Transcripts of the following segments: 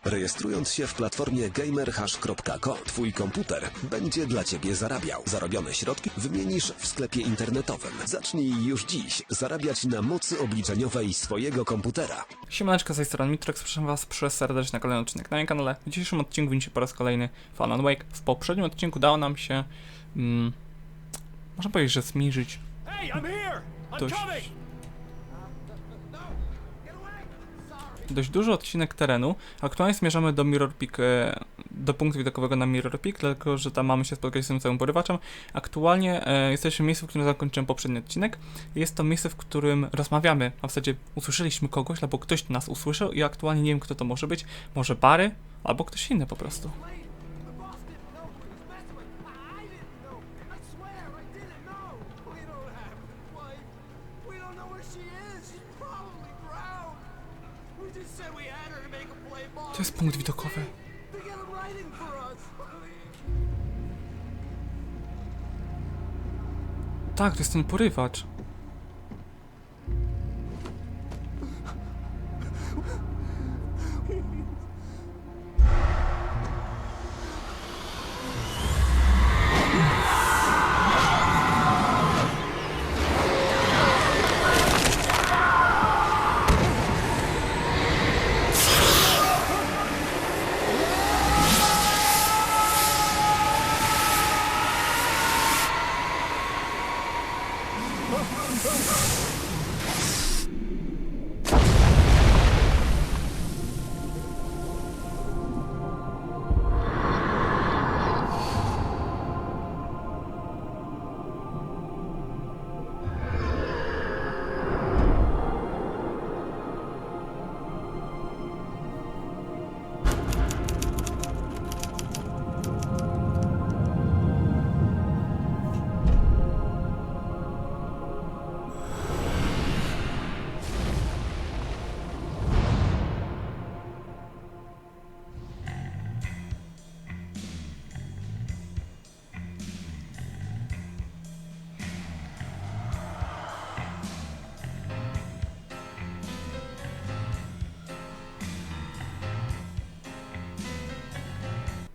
Rejestrując się w platformie gamerhash.co, twój komputer będzie dla ciebie zarabiał. Zarobione środki wymienisz w sklepie internetowym. Zacznij już dziś zarabiać na mocy obliczeniowej swojego komputera. Siemaneczko, z tej strony Mitrox, zapraszam was serdecznie na kolejny odcinek na moim kanale. W dzisiejszym odcinku widzicie po raz kolejny Fun and Wake. W poprzednim odcinku dało nam się, można powiedzieć, że zmierzyć dość duży odcinek terenu. Aktualnie zmierzamy do Mirror Peak, do punktu widokowego na Mirror Peak, dlatego że tam mamy się spotkać z tym całym porywaczem. Aktualnie jesteśmy w miejscu, w którym zakończyłem poprzedni odcinek. Jest to miejsce, w którym rozmawiamy, a w zasadzie usłyszeliśmy kogoś, albo ktoś nas usłyszał i aktualnie nie wiem, kto to może być. Może Barry, albo ktoś inny po prostu. To jest punkt widokowy. Tak, to jest ten porywacz.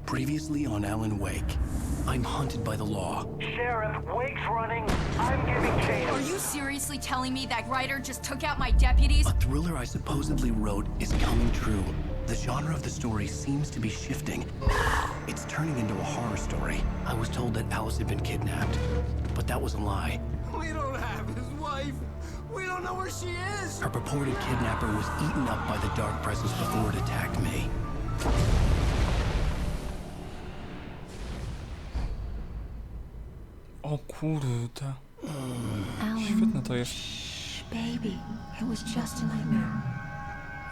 Previously on Alan Wake, I'm hunted by the law. Sheriff, Wake's running. I'm giving chase. Are you seriously telling me that writer just took out my deputies? A thriller I supposedly wrote is coming true. The genre of the story seems to be shifting. It's turning into a horror story. I was told that Alice had been kidnapped, but that was a lie. We don't have his wife. We don't know where she is. Her purported kidnapper was eaten up by the dark presence before it attacked me. O kurde. Alan, Świetne to jest. baby, it was just a nightmare.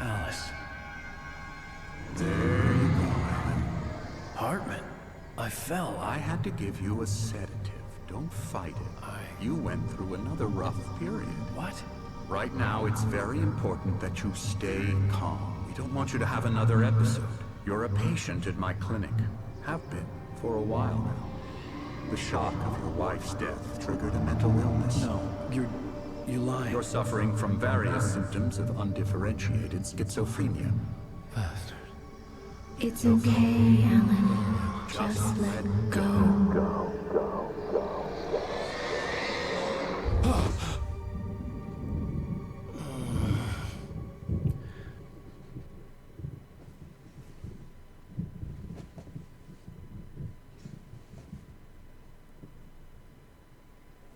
Alice. There you go, Alan. Hartman. I fell. I had to give you a sedative. Don't fight it. You went through another rough period. What? Right now, it's very important that you stay calm. We don't want you to have another episode. You're a patient at my clinic. Have been for a while now. The shock of your wife's death triggered a mental illness. No, you lied. You're suffering from various symptoms of undifferentiated schizophrenia. Bastard. It's okay, Alan. Just let go.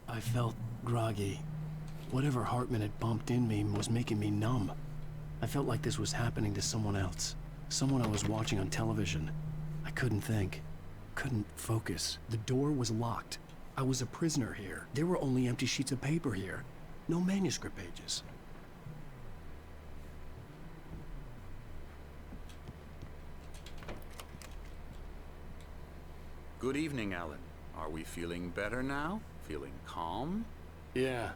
I felt groggy. Whatever Hartman had bumped in me was making me numb. I felt like this was happening to someone else. Someone I was watching on television. I couldn't think. Couldn't focus. The door was locked. I was a prisoner here. There were only empty sheets of paper here. No manuscript pages. Good evening, Alan. Are we feeling better now? Feeling calm? Yeah.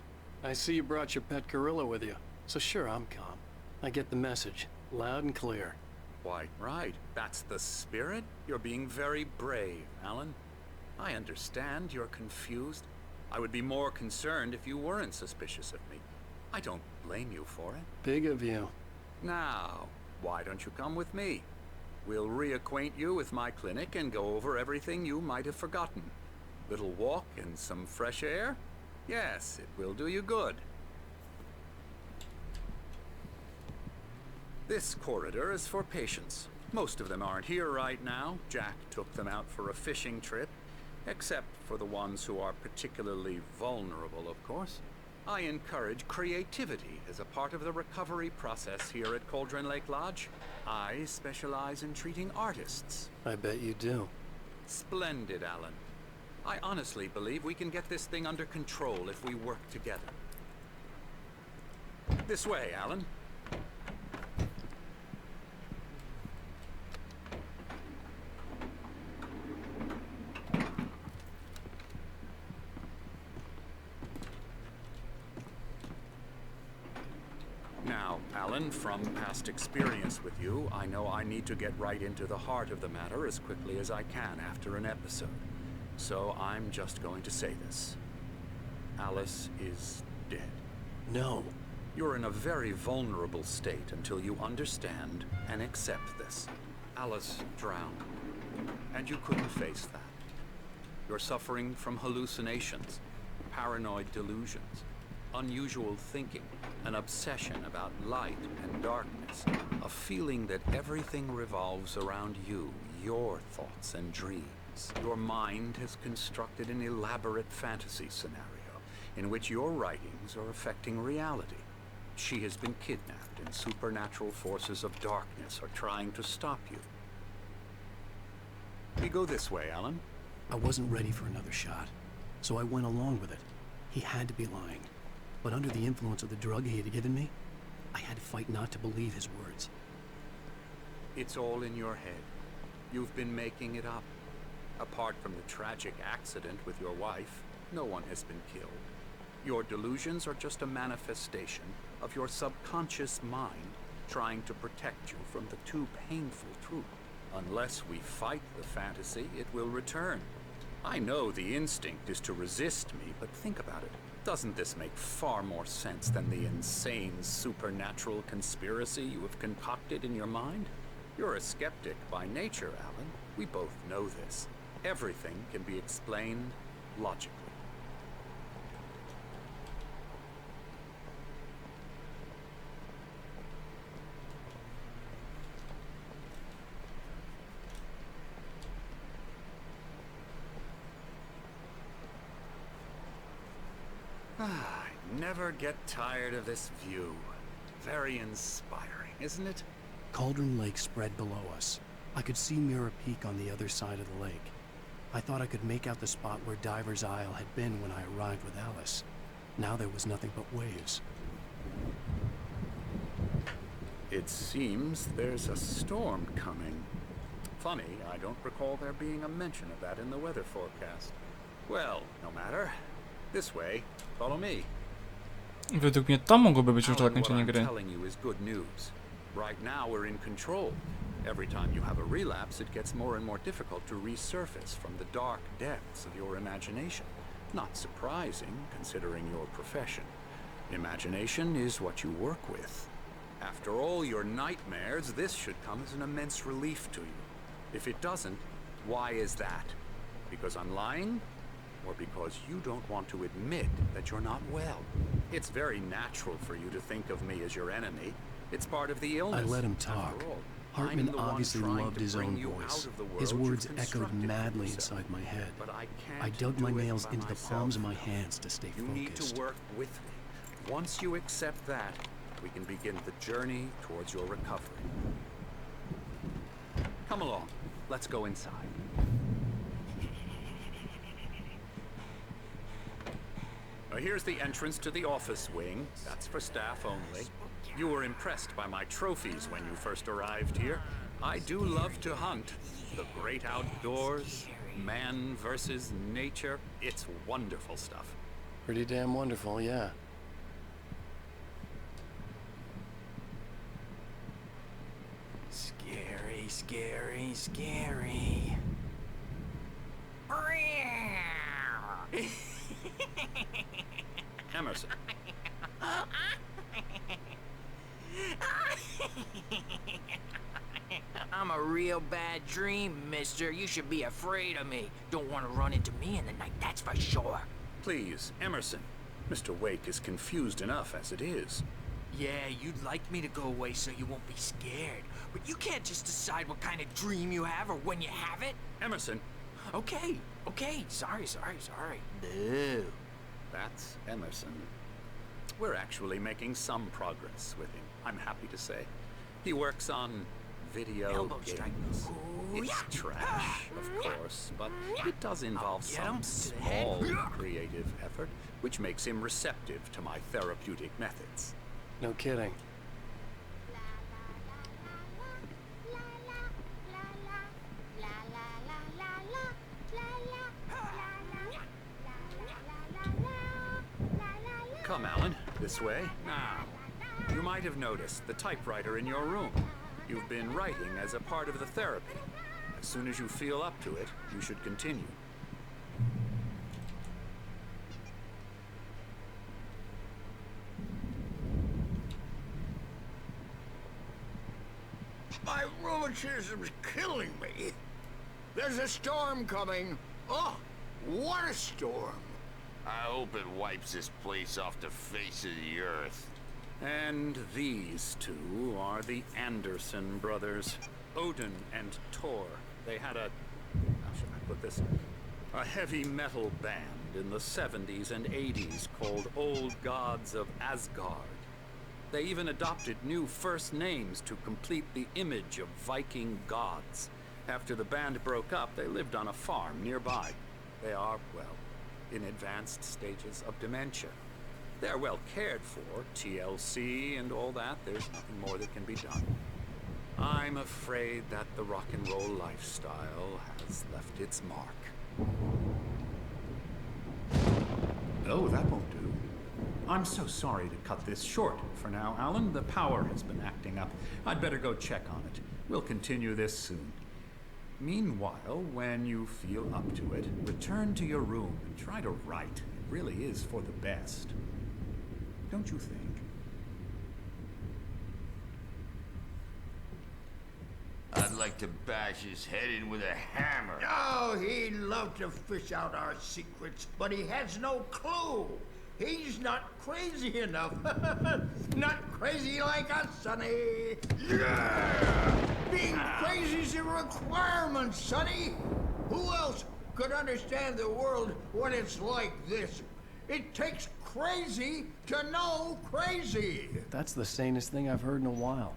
I see you brought your pet gorilla with you. So sure, I'm calm. I get the message. Loud and clear. Quite right. That's the spirit. You're being very brave, Alan. I understand you're confused. I would be more concerned if you weren't suspicious of me. I don't blame you for it. Big of you. Now, why don't you come with me? We'll reacquaint you with my clinic and go over everything you might have forgotten. Little walk and some fresh air? Yes, it will do you good. This corridor is for patients. Most of them aren't here right now. Jack took them out for a fishing trip, except for the ones who are particularly vulnerable, of course. I encourage creativity as a part of the recovery process here at Cauldron Lake Lodge. I specialize in treating artists. I bet you do. Splendid, Alan. I honestly believe we can get this thing under control if we work together. This way, Alan. Now, Alan, from past experience with you, I know I need to get right into the heart of the matter as quickly as I can after an episode. So I'm just going to say this. Alice is dead. No. You're in a very vulnerable state until you understand and accept this. Alice drowned, and you couldn't face that. You're suffering from hallucinations, paranoid delusions, unusual thinking, an obsession about light and darkness, a feeling that everything revolves around you, your thoughts and dreams. Your mind has constructed an elaborate fantasy scenario in which your writings are affecting reality. She has been kidnapped and supernatural forces of darkness are trying to stop you. We go this way, Alan. I wasn't ready for another shot, so I went along with it. He had to be lying. But under the influence of the drug he had given me, I had to fight not to believe his words. It's all in your head. You've been making it up. Apart from the tragic accident with your wife, no one has been killed. Your delusions are just a manifestation of your subconscious mind trying to protect you from the too painful truth. Unless we fight the fantasy, it will return. I know the instinct is to resist me, but think about it. Doesn't this make far more sense than the insane supernatural conspiracy you have concocted in your mind? You're a skeptic by nature, Alan. We both know this. Everything can be explained logically. I never get tired of this view. Very inspiring, isn't it? Cauldron Lake spread below us. I could see Mirror Peak on the other side of the lake. I thought I could make out the spot where Diver's Isle had been when I arrived with Alice. Now there was nothing but waves. It seems there's a storm coming. Funny, I don't recall there being a mention of that in the weather forecast. Well, no matter. This way. Follow me. Według mnie to mogłoby być już Alan, zakończenie what I'm gry. telling you is good news. Right now we're in control. Every time you have a relapse, it gets more and more difficult to resurface from the dark depths of your imagination. Not surprising, considering your profession. Imagination is what you work with. After all your nightmares, this should come as an immense relief to you. If it doesn't, why is that? Because I'm lying? Or because you don't want to admit that you're not well? It's very natural for you to think of me as your enemy. It's part of the illness. I let him talk. After all, Hartman I'm the one obviously trying loved to his bring own you voice. out of the world His you've words echoed constructed for madly yourself. inside my head. But I can't I dug do my it nails by into the myself. palms of my hands to stay You need to focused. work with me. Once you accept that, we can begin the journey towards your recovery. Come along. Let's go inside. Here's the entrance to the office wing. That's for staff only. You were impressed by my trophies when you first arrived here. I do love to hunt. The great outdoors, man versus nature. It's wonderful stuff. Pretty damn wonderful, yeah. Scary, scary, scary. Emerson. I'm a real bad dream, mister. You should be afraid of me. Don't want to run into me in the night, that's for sure. Please, Emerson. Mr. Wake is confused enough as it is. Yeah, you'd like me to go away so you won't be scared. But you can't just decide what kind of dream you have or when you have it. Emerson. Okay. Sorry. No. That's Emerson. We're actually making some progress with him, I'm happy to say. He works on video Elbow strike. games. Ooh, It's yeah. trash, of course, but it does involve Get some him to the head. small creative effort, which makes him receptive to my therapeutic methods. No kidding. Come, Alan, this way. Now, you might have noticed the typewriter in your room. You've been writing as a part of the therapy. As soon as you feel up to it, you should continue. My rheumatism's killing me. There's a storm coming. Oh, what a storm. I hope it wipes this place off the face of the earth. And these two are the Anderson brothers, Odin and Thor. They had a, how should I put this, a heavy metal band in the 70s and 80s called Old Gods of Asgard. They even adopted new first names to complete the image of Viking gods. After the band broke up, they lived on a farm nearby. They are, well, in advanced stages of dementia. They're well cared for, TLC and all that. There's nothing more that can be done. I'm afraid that the rock and roll lifestyle has left its mark. Oh, that won't do. I'm so sorry to cut this short for now, Alan. The power has been acting up. I'd better go check on it. We'll continue this soon. Meanwhile, when you feel up to it, return to your room and try to write. It really is for the best. Don't you think? I'd like to bash his head in with a hammer. Oh, he'd love to fish out our secrets, but he has no clue. He's not crazy enough. Not crazy like us, Sonny. Yeah! Being crazy's a requirement, Sonny. Who else could understand the world when it's like this? It takes crazy to know crazy. That's the sanest thing I've heard in a while.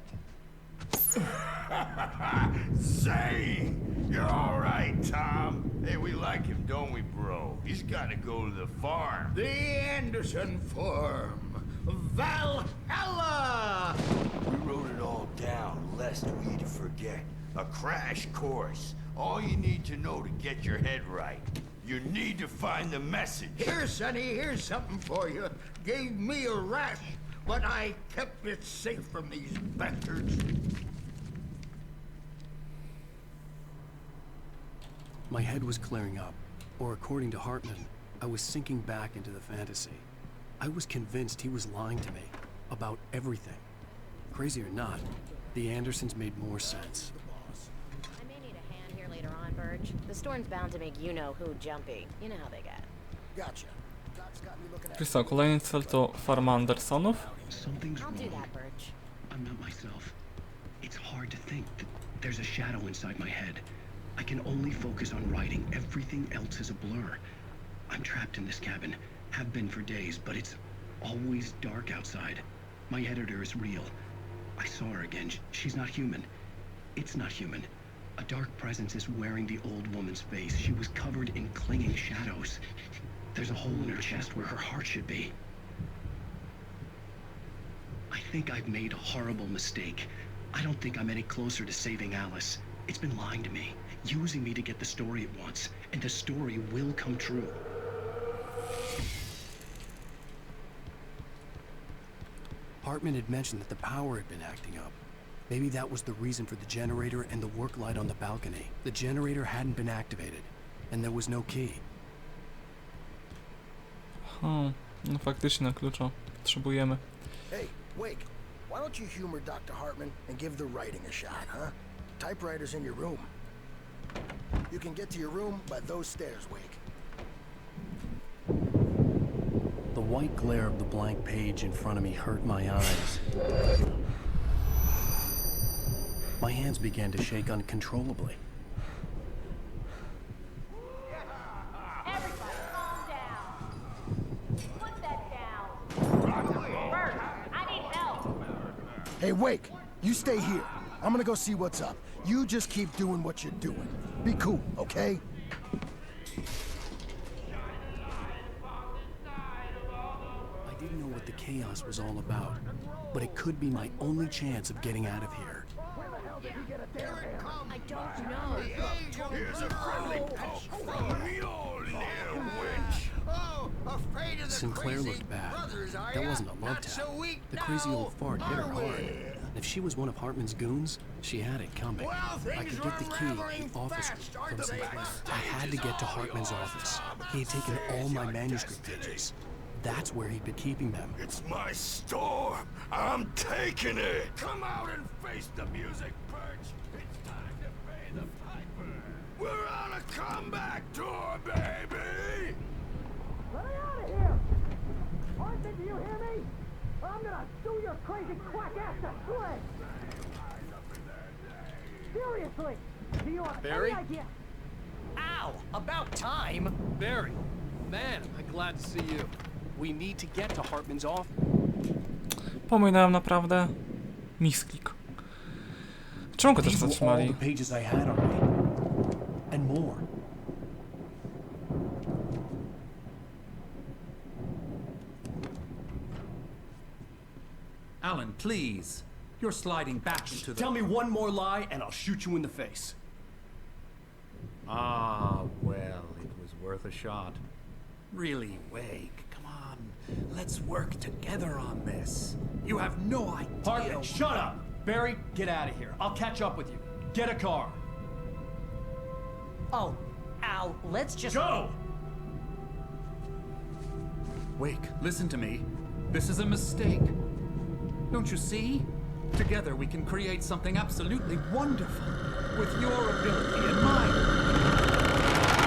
Say, you're all right, Tom. Hey, we like him, don't we, bro? He's got to go to the farm. The Anderson farm. Valhalla! We wrote it all down, lest we'd forget. A crash course. All you need to know to get your head right. You need to find the message. Here, Sonny, here's something for you. Gave me a rash, but I kept it safe from these bastards. My head was clearing up, or according to Hartman, I was sinking back into the fantasy. I was convinced he was lying to me about everything. Crazy or not, the Andersons made more sense. I may need a hand here later on, Burge. The storm's bound to make you-know-who jumpy. You know how they get. Gotcha. Doc's got me looking at... Czyli co, kolejny cel to farma Andersonów. Something's I'll do wrong. that, Burge. I'm not myself. It's hard to think that there's a shadow inside my head. I can only focus on writing. Everything else is a blur. I'm trapped in this cabin. Have been for days, but it's always dark outside. My editor is real. I saw her again. She's not human. It's not human. A dark presence is wearing the old woman's face. She was covered in clinging shadows. There's a hole in her chest where her heart should be. I think I've made a horrible mistake. I don't think I'm any closer to saving Alice. It's been lying to me, using me to get the story it wants, and the story will come true. Hartman had mentioned that the power had been acting up. Maybe that was the reason for the generator and the work light on the balcony. The generator hadn't been activated, and there was no key. No faktycznie na klucza potrzebujemy. Hey, Wake, why don't you humor Dr. Hartman and give the writing a shot, huh? Typewriter's in your room. You can get to your room by those stairs, Wake. The white glare of the blank page in front of me hurt my eyes. My hands began to shake uncontrollably. Everybody, calm down. Put that down. Bert, I need help. Hey, Wake, you stay here. I'm gonna go see what's up. You just keep doing what you're doing. Be cool, okay? I didn't know what the chaos was all about, but it could be my only chance of getting out of here. I don't know. Here's a friendly poke from the old witch. Oh, afraid of the Sinclair crazy looked bad. brothers, are That ya? wasn't a love Not tap. so weak The crazy now, old fart hit her are hard. we? And if she was one of Hartman's goons, she had it coming. Well, I things could get the were key unraveling to the office fast, from aren't they? Sinclair. I had to get to Hartman's office. He had taken all my manuscript pages. That's where he'd been keeping them. It's my store. I'm taking it. Come out and face the music, Perch. It's time to pay the piper. We're on a comeback tour, baby. Let me out of here! Arthur, do you hear me? I'm gonna sue your crazy quack ass to shreds! Seriously! Do you have Barry? any idea? Ow! About time! Barry! Man, am I glad to see you. We need to get to Hartman's office. Pominąłem naprawdę misklik. Czemu go też These were all zatrzymali? the pages I had on me. And more. Alan, please. You're sliding back into the... Tell me one more lie and I'll shoot you in the face. Ah, well, it was worth a shot. Really, Wake, come on. Let's work together on this. You have no idea... Hartman, shut up! Barry, get out of here. I'll catch up with you. Get a car. Oh, Al, let's just... Go! Wake, listen to me. This is a mistake. Don't you see? Together we can create something absolutely wonderful. With your ability and mine.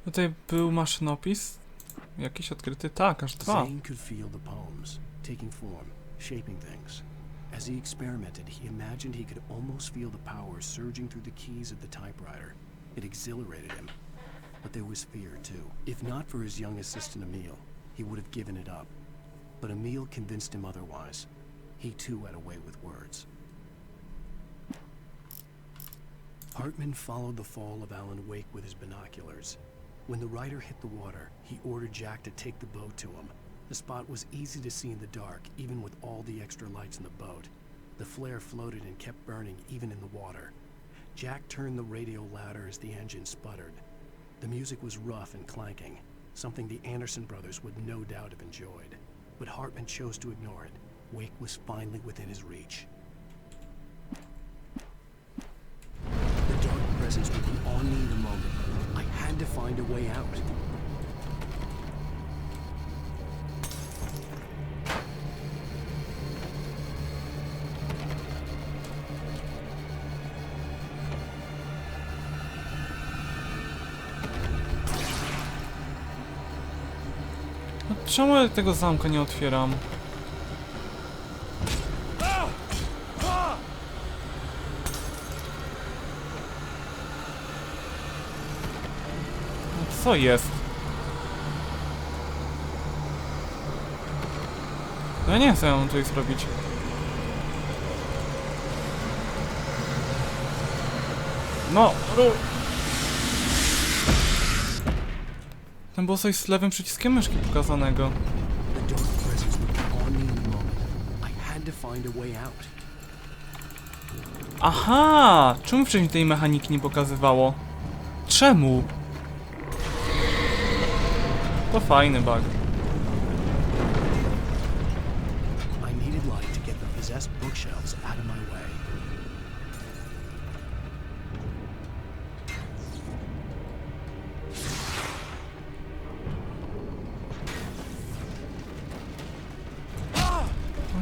Tutaj był maszynopis jakiś odkryty? Tak, aż 2. Zane could feel the poems, taking form, shaping things. As he experimented, he imagined he could almost feel the power surging through the keys of the typewriter. It exhilarated him. But there was fear, too. If not for his young assistant Emil, he would have given it up. But Emil convinced him otherwise. He, too, had a way with words. Hartman followed the fall of Alan Wake with his binoculars. When the rider hit the water, he ordered Jack to take the boat to him. The spot was easy to see in the dark, even with all the extra lights in the boat. The flare floated and kept burning even in the water. Jack turned the radio louder as the engine sputtered. The music was rough and clanking, something the Anderson brothers would no doubt have enjoyed. But Hartman chose to ignore it. Wake was finally within his reach. The dark presence would be on me in a moment. I had to find a way out. No, czemu ja tego zamka nie otwieram? Co jest? No ja nie wiem, co ja mam tutaj zrobić. No! Tam było coś z lewym przyciskiem myszki pokazanego. Aha! Czemu wcześniej tej mechaniki nie pokazywało? Czemu? To fajny bug.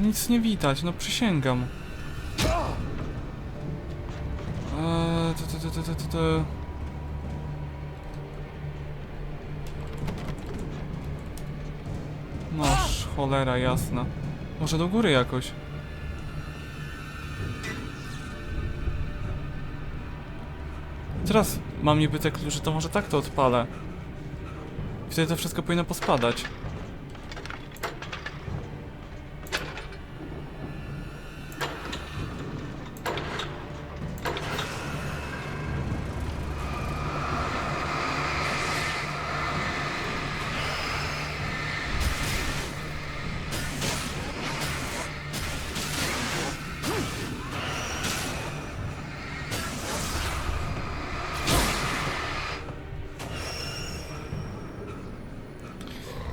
Nic nie widać, no przysięgam. Noż, cholera jasna. Może do góry jakoś. Teraz mam niby te klucze, to może tak to odpalę. I wtedy to wszystko powinno pospadać.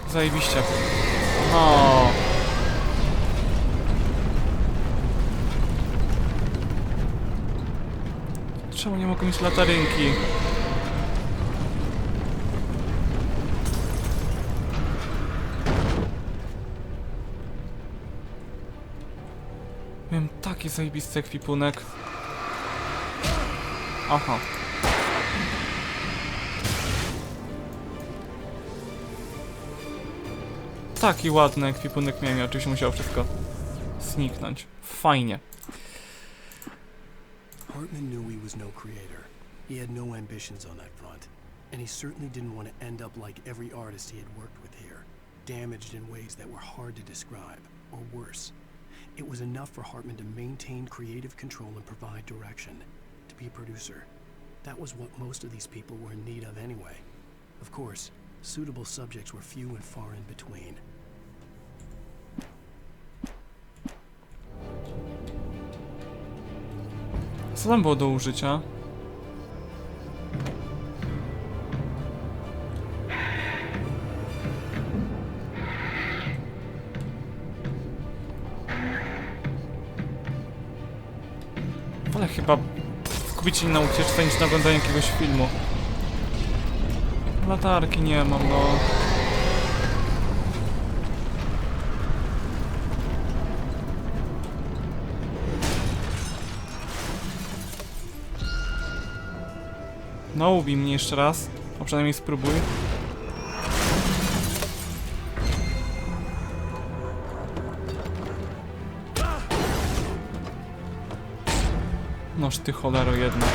Zajebiście. No. Czemu nie mogę mieć latarynki? Miałem taki zajebisty ekwipunek. Aha. Taki ładny ekwipunek miałem i oczywiście musiało wszystko zniknąć. Fajnie. Hartman knew he was no creator. He had no ambitions on that front. And he certainly didn't want to end up like every artist he had worked with here, damaged in ways that were hard to describe, or worse. It was enough for Hartman to maintain creative control and provide direction, to be a producer. That was what most of these people were in need of anyway. Of course, suitable subjects were few and far in between. Co tam było do użycia? Wolę chyba skupić się na ucieczce niż na oglądaniu jakiegoś filmu. Latarki nie mam, no. No, ubij mnie jeszcze raz. A przynajmniej spróbuj. Noż ty cholero jedna.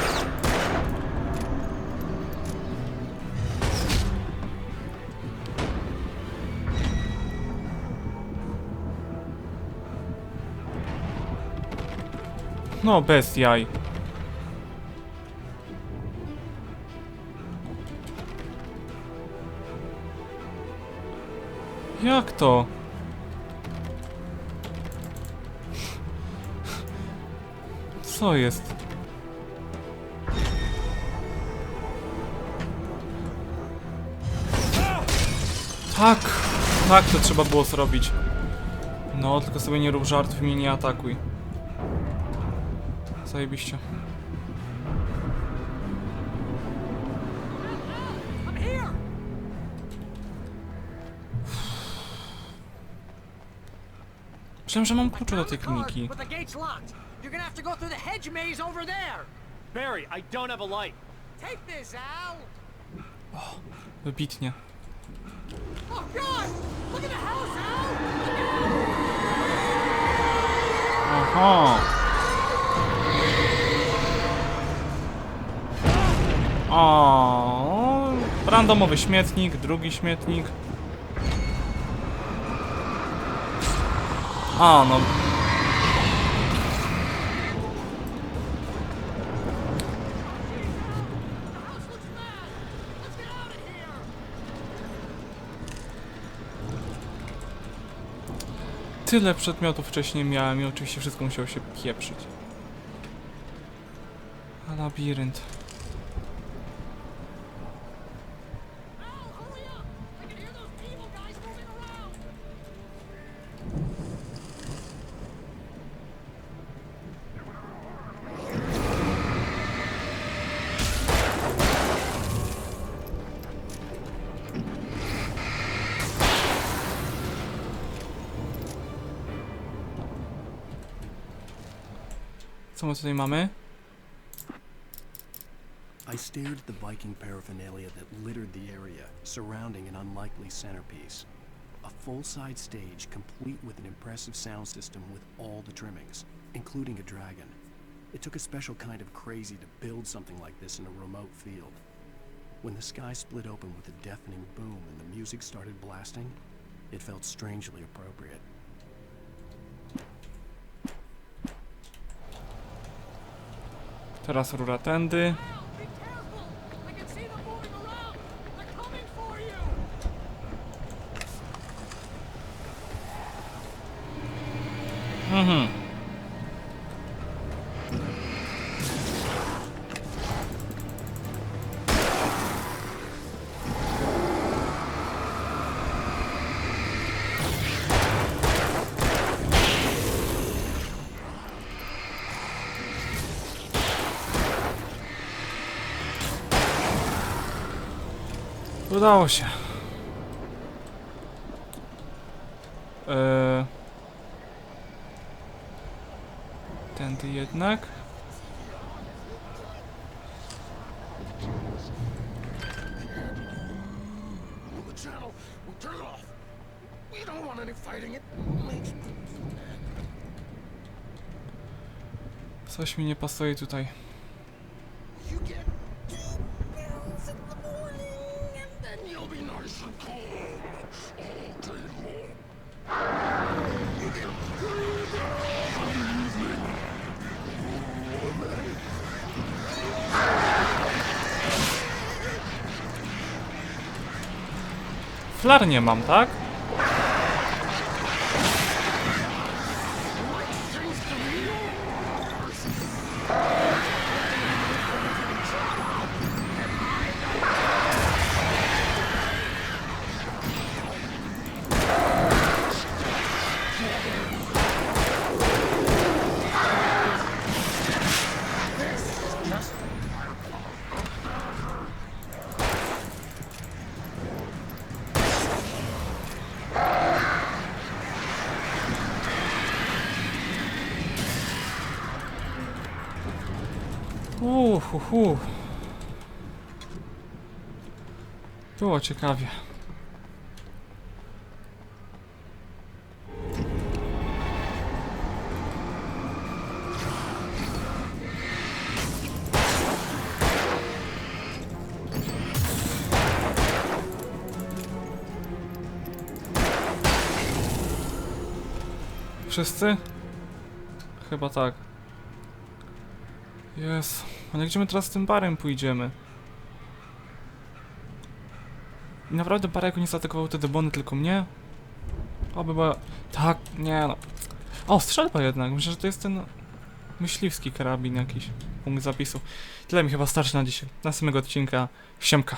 No, bez jaj. Jak to? Co jest? Tak! Tak to trzeba było zrobić. No, tylko sobie nie rób żartów i mnie nie atakuj. Zajebiście. Myślałem, że mam klucze do tej kliniki. Barry, I don't have a light. Take this, Al. O, wybitnie. Oh God! Look at the house, Al. Aha. O, randomowy śmietnik, drugi śmietnik. A, no. Tyle przedmiotów wcześniej miałem i oczywiście wszystko musiało się pieprzyć. A labirynt. Co my tutaj mamy? I stared at the Viking paraphernalia that littered the area, surrounding an unlikely centerpiece. A full-size stage complete with an impressive sound system with all the trimmings, including a dragon. It took a special kind of crazy to build something like this in a remote field. When the sky split open with a deafening boom and the music started blasting, it felt strangely appropriate. Teraz rura tędy. Mhm. Udało się. Tędy jednak. Coś mi nie pasuje tutaj. Flar nie mam, tak? Było ciekawie. Wszyscy? Chyba tak. Jest. Ale gdzie my teraz z tym barem pójdziemy? I naprawdę barek nie zaatakował te demony, tylko mnie? Oby była... Tak, nie no. O, strzelba jednak. Myślę, że to jest ten myśliwski karabin jakiś. Punkt zapisu. Tyle mi chyba starczy na dzisiaj. Następnego odcinka. Siemka.